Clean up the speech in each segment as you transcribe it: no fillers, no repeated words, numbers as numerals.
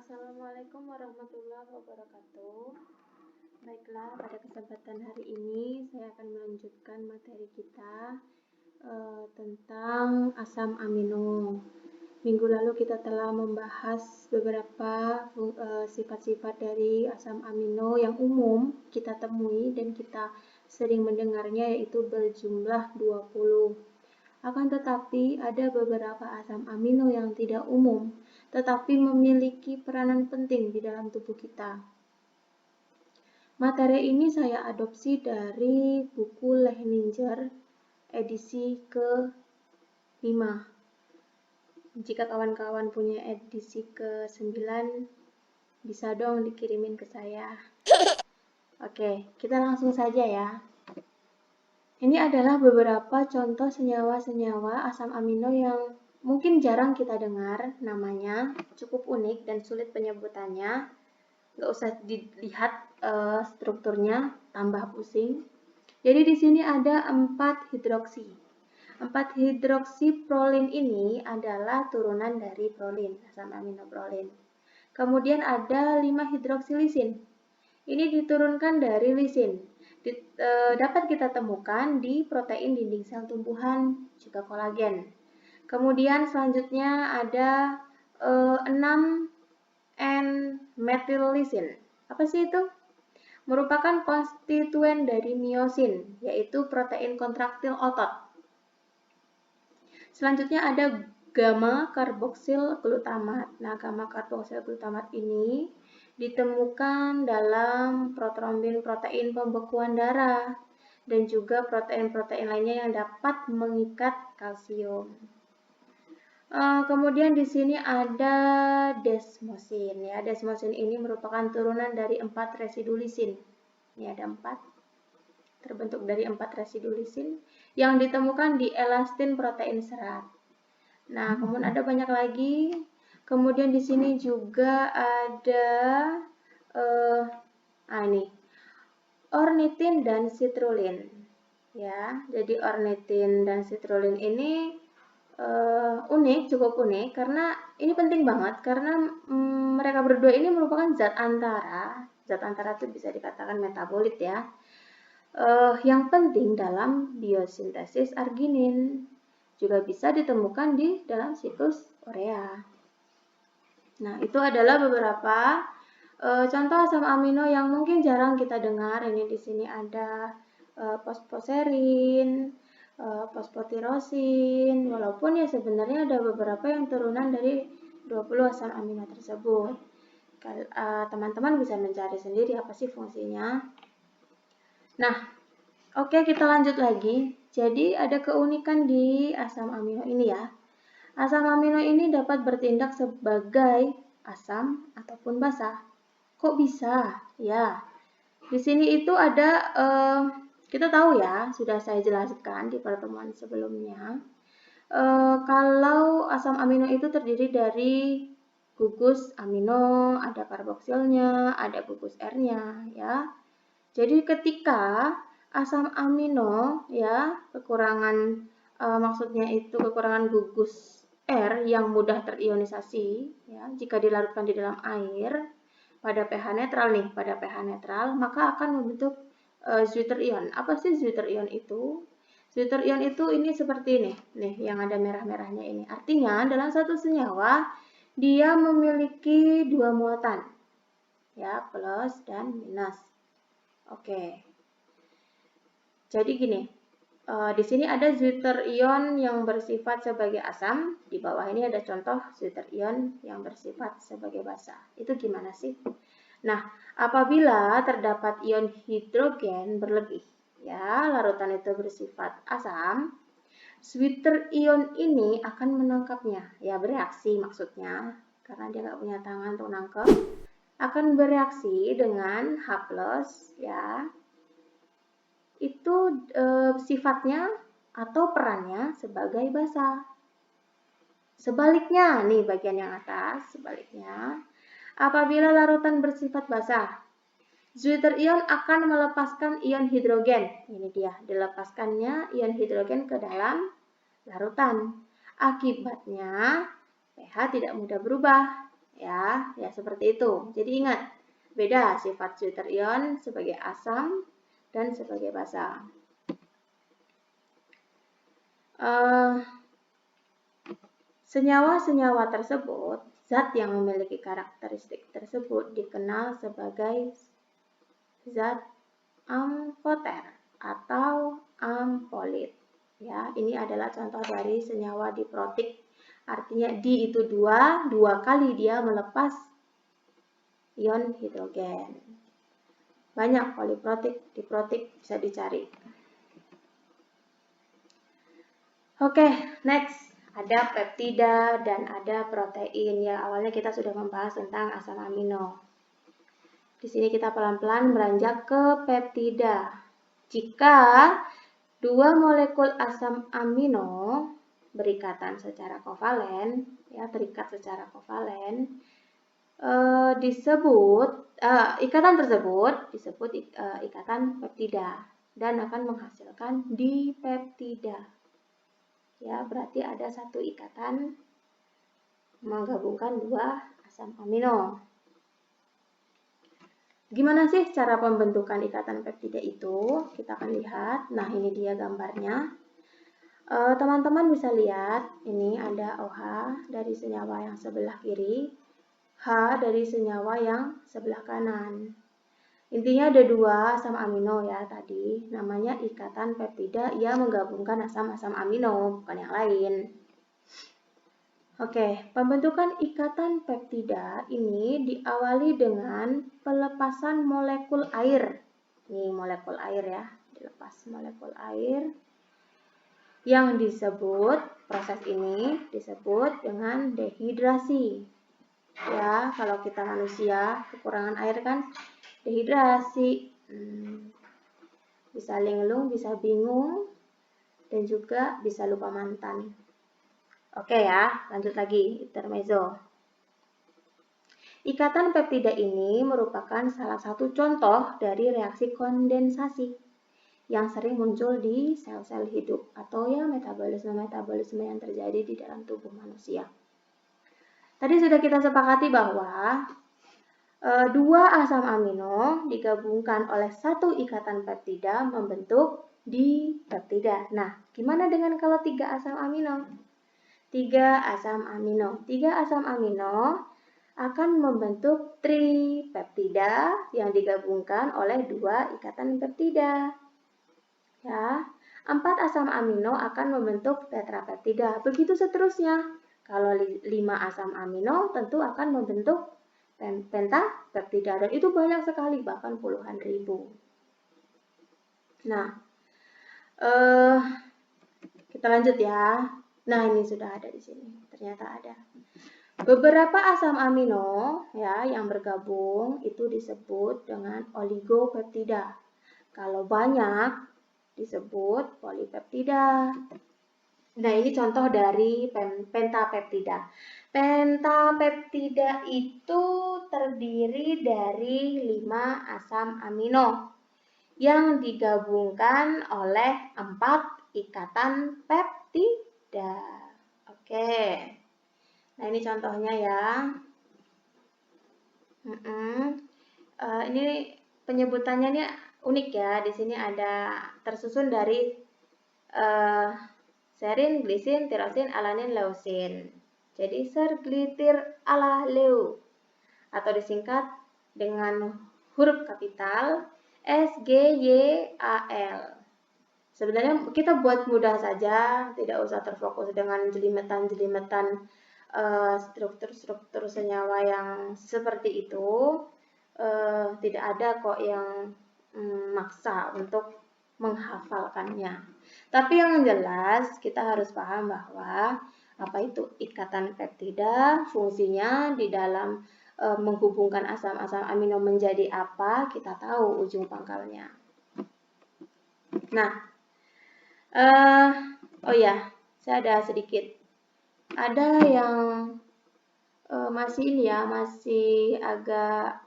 Assalamualaikum warahmatullahi wabarakatuh. Baiklah, pada kesempatan hari ini saya akan melanjutkan materi kita tentang asam amino. Minggu lalu kita telah membahas beberapa sifat-sifat dari asam amino yang umum kita temui dan kita sering mendengarnya, yaitu berjumlah 20. Akan tetapi ada beberapa asam amino yang tidak umum, tetapi memiliki peranan penting di dalam tubuh kita. Materi ini saya adopsi dari buku Leininger edisi ke-5. Jika kawan-kawan punya edisi ke-9, bisa dong dikirimin ke saya. Oke, kita langsung saja ya. Ini adalah beberapa contoh senyawa-senyawa asam amino yang mungkin jarang kita dengar namanya, cukup unik dan sulit penyebutannya. Nggak usah dilihat strukturnya, tambah pusing. Jadi di sini ada 4 hidroksi. 4 hidroksi prolin ini adalah turunan dari prolin, asam amino prolin. Kemudian ada 5 hidroksi lisin. Ini diturunkan dari lisin. Dapat kita temukan di protein dinding sel tumbuhan, juga kolagen. Kemudian selanjutnya ada 6 N-methyl-lisin. Apa sih itu? Merupakan konstituen dari miosin, yaitu protein kontraktil otot. Selanjutnya ada gamma karboksil glutamat. Nah, gamma karboksil glutamat ini ditemukan dalam protrombin protein pembekuan darah dan juga protein-protein lainnya yang dapat mengikat kalsium. Kemudian di sini ada desmosin ya. Desmosin ini merupakan turunan dari 4 residu lisin. Ini ada 4. Terbentuk dari 4 residu lisin yang ditemukan di elastin protein serat. Nah, kemudian ada banyak lagi. Kemudian di sini juga ada ini ornitin dan citrulline. Ya, jadi ornitin dan citrulline ini unik, cukup unik karena ini penting banget karena mereka berdua ini merupakan zat antara. Zat antara itu bisa dikatakan metabolit ya. Yang penting dalam biosintesis arginin. Juga bisa ditemukan di dalam siklus urea. Nah, itu adalah beberapa contoh asam amino yang mungkin jarang kita dengar. Ini di sini ada fosfoserin, fosfotirosin, walaupun ya sebenarnya ada beberapa yang turunan dari 20 asam amino tersebut. Teman-teman bisa mencari sendiri apa sih fungsinya. Nah, oke, kita lanjut lagi. Jadi ada keunikan di asam amino ini ya. Asam amino ini dapat bertindak sebagai asam ataupun basa. Kok bisa? Ya, di sini itu ada, kita tahu ya, sudah saya jelaskan di pertemuan sebelumnya. Kalau asam amino itu terdiri dari gugus amino, ada karboksilnya, ada gugus R-nya ya. Jadi ketika asam amino ya kekurangan maksudnya itu kekurangan gugus R yang mudah terionisasi ya, jika dilarutkan di dalam air pada pH netral nih, maka akan membentuk Zwitterion ion. Apa sih Zwitterion ion itu? Zwitterion ion itu ini seperti ini, nih yang ada merah-merahnya ini. Artinya dalam satu senyawa dia memiliki 2 muatan ya, plus dan minus. Oke. Jadi gini, di sini ada Zwitterion yang bersifat sebagai asam, di bawah ini ada contoh Zwitterion yang bersifat sebagai basa. Itu gimana sih? Nah, apabila terdapat ion hidrogen berlebih, ya, larutan itu bersifat asam, Zwitterion ini akan menangkapnya, ya bereaksi maksudnya, karena dia nggak punya tangan untuk nangkep, akan bereaksi dengan H+, ya. Itu sifatnya atau perannya sebagai basa. Sebaliknya, nih bagian yang atas, sebaliknya, apabila larutan bersifat basa, Zwitterion akan melepaskan ion hidrogen. Ini dia, dilepaskannya ion hidrogen ke dalam larutan. Akibatnya, pH tidak mudah berubah. Ya, ya seperti itu. Jadi ingat, beda sifat zwitterion sebagai asam dan sebagai basa. Senyawa-senyawa tersebut, zat yang memiliki karakteristik tersebut dikenal sebagai zat amfoter atau ampolit. Ya, ini adalah contoh dari senyawa diprotik. Artinya di itu dua kali dia melepas ion hidrogen. Banyak poliprotik, diprotik bisa dicari. Oke, next. Ada peptida dan ada protein. Ya, awalnya kita sudah membahas tentang asam amino. Di sini kita pelan-pelan beranjak ke peptida. Jika dua molekul asam amino berikatan secara kovalen, ya terikat secara kovalen, ikatan tersebut disebut ikatan peptida dan akan menghasilkan dipeptida. Ya, berarti ada satu ikatan menggabungkan dua asam amino. Gimana sih cara pembentukan ikatan peptida itu? Kita akan lihat. Nah, ini dia gambarnya. Teman-teman bisa lihat, ini ada OH dari senyawa yang sebelah kiri, H dari senyawa yang sebelah kanan. Intinya ada dua asam amino ya tadi, namanya ikatan peptida yang menggabungkan asam-asam amino, bukan yang lain. Oke, pembentukan ikatan peptida ini diawali dengan pelepasan molekul air. Ini molekul air ya, dilepas molekul air. Yang disebut, proses ini disebut dengan dehidrasi. Ya, kalau kita manusia kekurangan air kan dehidrasi. Bisa linglung, bisa bingung, dan juga bisa lupa mantan. Oke ya, lanjut lagi, intermezzo. Ikatan peptida ini merupakan salah satu contoh dari reaksi kondensasi yang sering muncul di sel-sel hidup atau ya metabolisme yang terjadi di dalam tubuh manusia. Tadi sudah kita sepakati bahwa dua asam amino digabungkan oleh satu ikatan peptida membentuk dipeptida. Nah, gimana dengan kalau 3 asam amino? 3 asam amino akan membentuk tripeptida yang digabungkan oleh 2 ikatan peptida. Ya, 4 asam amino akan membentuk tetrapeptida. Begitu seterusnya. Kalau 5 asam amino tentu akan membentuk pentapeptida dan itu banyak sekali, bahkan puluhan ribu. Nah, kita lanjut ya. Nah, ini sudah ada di sini. Ternyata ada. Beberapa asam amino ya yang bergabung itu disebut dengan oligopeptida. Kalau banyak disebut polipeptida. Nah, ini contoh dari pentapeptida. Pentapeptida itu terdiri dari 5 asam amino yang digabungkan oleh 4 ikatan peptida. Oke. Nah, ini contohnya ya. Ini penyebutannya ini unik ya. Di sini ada tersusun dari serin, glisin, tirosin, alanin, leusin. Jadi serglitir-ala-leu atau disingkat dengan huruf kapital SGYAL. Sebenarnya kita buat mudah saja, tidak usah terfokus dengan jelimetan-jelimetan struktur-struktur senyawa yang seperti itu. Tidak ada kok yang maksa untuk menghafalkannya. Tapi yang jelas kita harus paham bahwa apa itu ikatan peptida, fungsinya di dalam menghubungkan asam-asam amino menjadi apa, kita tahu ujung pangkalnya. Nah, oh ya, saya ada sedikit. Ada yang masih ini ya, masih agak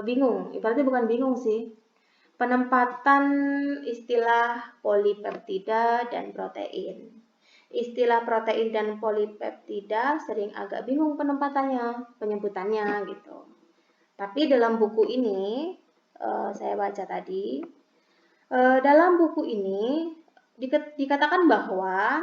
bingung. Ibaratnya bukan bingung sih. Penempatan istilah polipeptida dan protein. istilah protein dan polipeptida sering agak bingung penyebutannya gitu. Tapi dalam buku ini, saya baca tadi, dalam buku ini dikatakan bahwa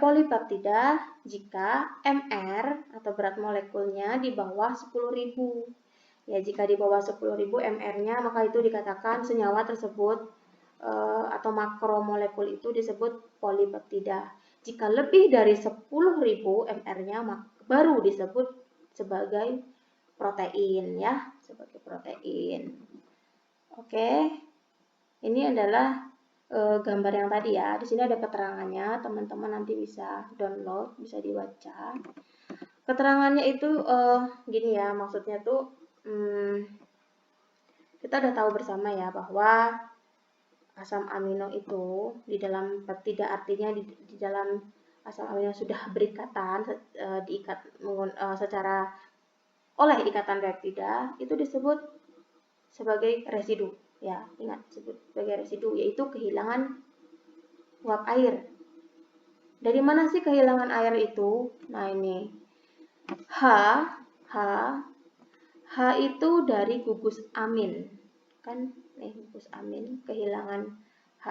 polipeptida jika MR atau berat molekulnya di bawah 10.000. Ya, jika di bawah 10.000 MR-nya, maka itu dikatakan senyawa tersebut atau makromolekul itu disebut polipeptida. Jika lebih dari 10.000 MR-nya, baru disebut sebagai protein ya, sebagai protein. Oke. Ini adalah gambar yang tadi ya. Di sini ada keterangannya, teman-teman nanti bisa download, bisa dibaca. Keterangannya itu gini ya, maksudnya tuh kita udah tahu bersama ya bahwa asam amino itu di dalam peptida, artinya di dalam asam amino sudah berikatan, diikat secara oleh ikatan peptida, itu disebut sebagai residu. Ya, ingat, disebut sebagai residu, yaitu kehilangan uap air. Dari mana sih kehilangan air itu? Nah, ini H itu dari gugus amin. Kan nih gugus amin, kehilangan H.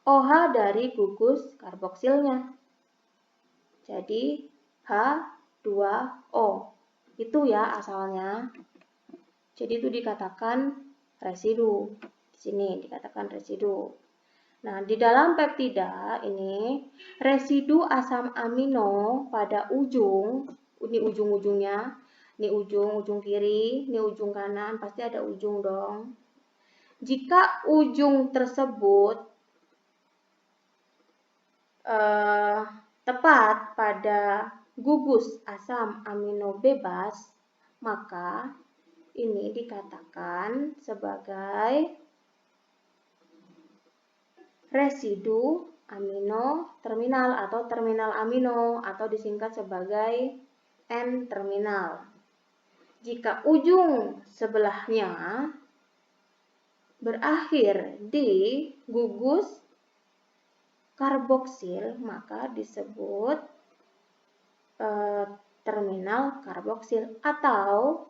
OH dari gugus karboksilnya. Jadi H2O. Itu ya asalnya. Jadi itu dikatakan residu. Di sini dikatakan residu. Nah, di dalam peptida ini residu asam amino pada ujung, ini ujung-ujungnya, ini ujung kiri, ini ujung kanan, pasti ada ujung dong. Jika ujung tersebut tepat pada gugus asam amino bebas, maka ini dikatakan sebagai residu amino terminal atau terminal amino atau disingkat sebagai N-terminal. Jika ujung sebelahnya berakhir di gugus karboksil, maka disebut terminal karboksil atau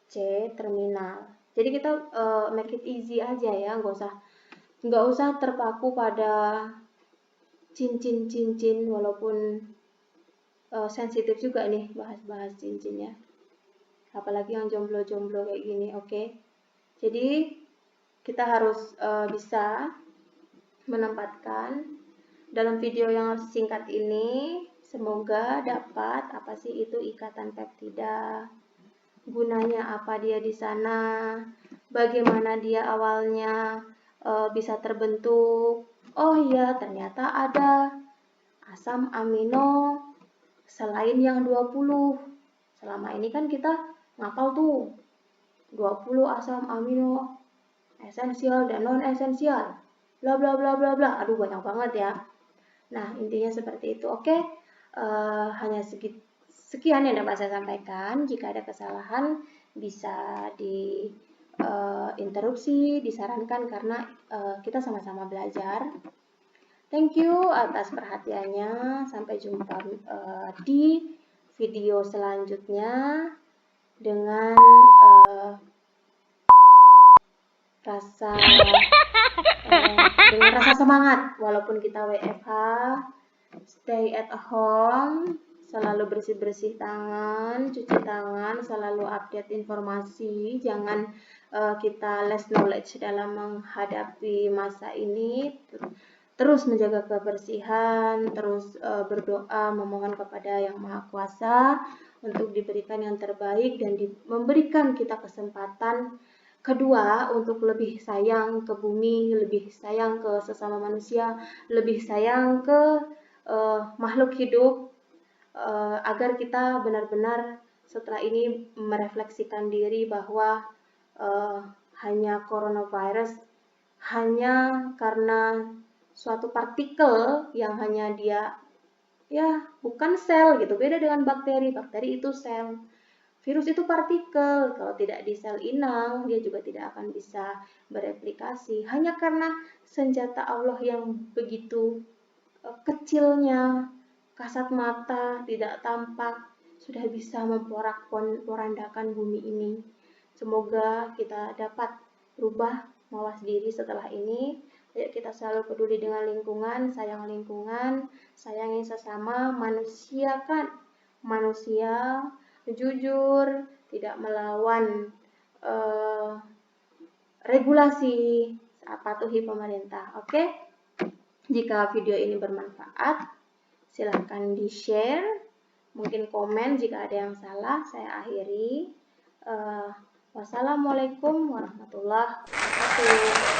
C-terminal. Jadi kita make it easy aja ya, nggak usah terpaku pada cincin-cincin, walaupun sensitif juga nih bahas-bahas cincinnya, apalagi yang jomblo-jomblo kayak gini. Oke. Jadi kita harus bisa menempatkan dalam video yang singkat ini. Semoga dapat apa sih itu ikatan peptida, gunanya apa dia di sana, bagaimana dia awalnya bisa terbentuk. Oh iya, ternyata ada asam amino selain yang 20. Selama ini kan kita ngapal tuh 20 asam amino esensial dan non esensial, bla bla bla bla bla. Aduh, banyak banget ya. Nah, intinya seperti itu. Oke, hanya sekian yang dapat saya sampaikan. Jika ada kesalahan bisa di interupsi, disarankan, karena kita sama-sama belajar. Thank you atas perhatiannya. Sampai jumpa di video selanjutnya dengan dengan rasa semangat. Walaupun kita WFH, stay at home, selalu bersih-bersih tangan, cuci tangan, selalu update informasi. Jangan kita less knowledge dalam menghadapi masa ini. Terus menjaga kebersihan, terus berdoa, memohon kepada Yang Maha Kuasa untuk diberikan yang terbaik dan memberikan kita kesempatan kedua untuk lebih sayang ke bumi, lebih sayang ke sesama manusia, lebih sayang ke makhluk hidup, agar kita benar-benar setelah ini merefleksikan diri bahwa hanya coronavirus hanya karena suatu partikel yang hanya dia ya bukan sel gitu, beda dengan bakteri. Bakteri itu sel, Virus itu partikel, kalau tidak di sel inang, dia juga tidak akan bisa bereplikasi. Hanya karena senjata Allah yang begitu kecilnya, kasat mata, tidak tampak, sudah bisa memporak-porandakan bumi ini. Semoga kita dapat berubah, mawas diri setelah ini. Ayo kita selalu peduli dengan lingkungan, sayangi sesama, manusiakan manusia, jujur, tidak melawan regulasi, patuhi pemerintah. Oke? Jika video ini bermanfaat, silahkan di-share, mungkin komen jika ada yang salah. Saya akhiri. Wassalamualaikum warahmatullahi wabarakatuh.